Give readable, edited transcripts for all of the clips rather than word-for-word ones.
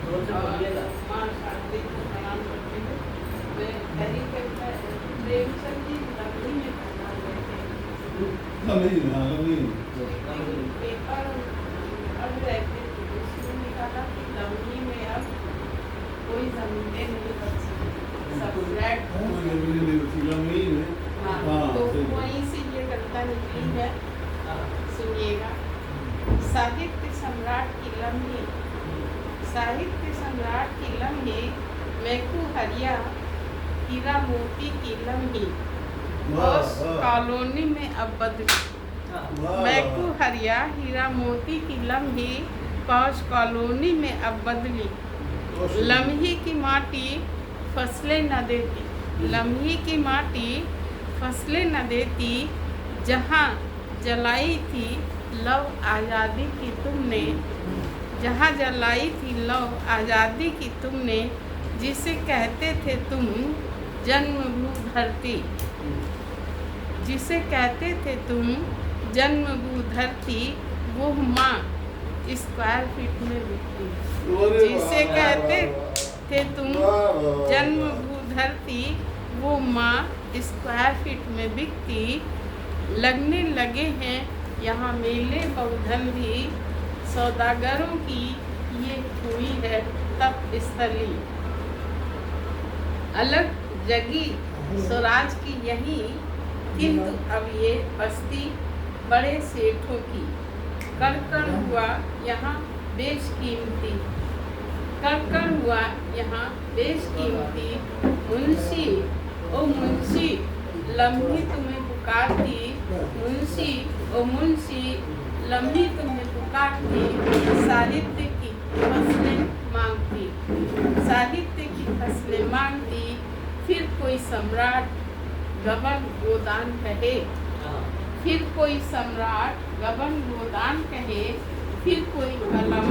माँ शारदे को प्रणाम करते हुए मैं हरि के प्रेमचंद जी लवली में पैदा हुए थे। पेपर अब रहते थे उसने कहा कि लवली में अब कोई जमीनें नहीं बची, सब फ्लैट। हाँ, तो वहीं से ये कविता निकली है, सुनिएगा। साहित्य सम्राट की लम्हे, साहित्य सम्राट की लम्हे, मैकू हरिया हीरा मोती की लम्हे, बॉस कॉलोनी में अब बदली। मैकू हरिया हीरा मोती की लम्हे, पौष कॉलोनी में अब बदली। लम्हे की माटी फसलें न देती, लम्हे की माटी फसलें न देती, जहाँ जलाई थी लव आज़ादी की तुमने, जहाँ जलाई थी लव आज़ादी की तुमने, जिसे कहते थे तुम जन्मभू धरती, जिसे कहते थे तुम जन्मभू धरती, वो माँ स्क्वायर फीट में बिकती। जिसे कहते थे तुम जन्मभू धरती, वो माँ स्क्वायर फीट में बिकती। लगने लगे हैं यहाँ मेले बहुधन भी, सौदागरों की ये हुई है तप स्थली। अलग जगी स्वराज की यही, किंतु अब ये बस्ती बड़े सेठों की। कड़कड़ हुआ यहाँ बेशकीमती, कड़कड़ हुआ यहाँ बेशकीमती, मुंशी ओ मुंशी लम्हे तुम्हें पुकारती, मुंशी ओ मुंशी लम्हे तुम्हें पुकारती, साहित्य की फसलें मांगती, साहित्य की फसलें मांगती। फिर कोई सम्राट गबन गोदान कहे, फिर कोई सम्राट गबन गोदान कहे, फिर कोई कलम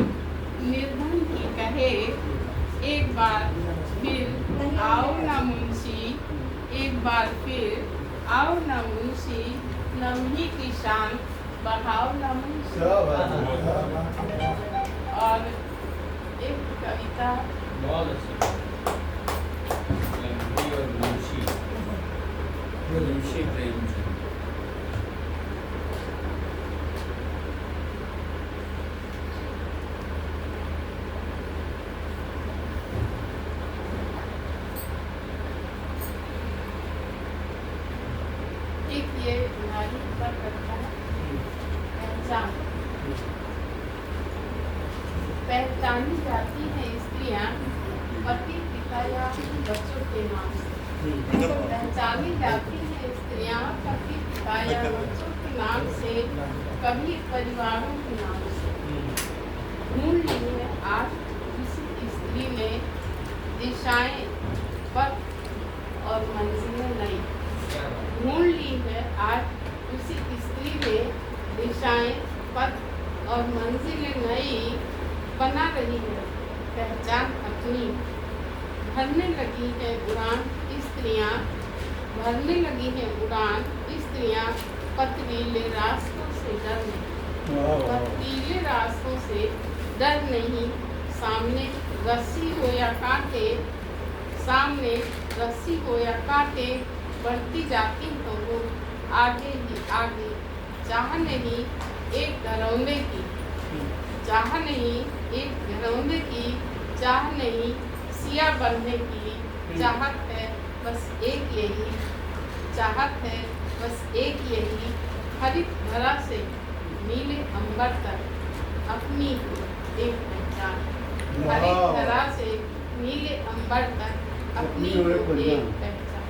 निर्धन की कहे। एक बार फिर आओ ना मुंशी, एक बार फिर आओ ना मुंशी, लम्हे की शान बढ़ाओ ना मुंशी। और एक कविता मुंशी प्रेमचंद। एक ये नारी पर करता है पहचान, पहचानी जाती हैं स्त्रियां पति पिता या बच्चों के नाम से। पहचानी जाती हैं स्त्रियां पति पिता या बच्चों के नाम से, कभी परिवारों के नाम से। ढूंढ ली है आज किसी स्त्री ने दिशाएं पथ और मंजिलें नई, ढूंढ ली है आज उसी स्त्री ने दिशाएं पथ और मंजिलें नई। बना रही है पहचान अपनी, भरने लगी है उड़ान स्त्रियां, भरने लगी है उड़ान स्त्रियां, पथरीले रास्तों से डर नहीं, पथरीले रास्तों से डर नहीं। सामने रस्सी हो या कांटे, सामने रस्सी हो या कांटे, बढ़ती जाती हो वो आगे ही आगे। चाह नहीं एक घरौंदे की, चाह नहीं एक घरौंदे की, चाह नहीं सिया बनने की। चाहत है बस एक यही, चाहत है बस एक यही, हरित धरा से नीले अंबर तक अपनी एक पहचान, हरित धरा से नीले अंबर तक अपनी एक पहचान।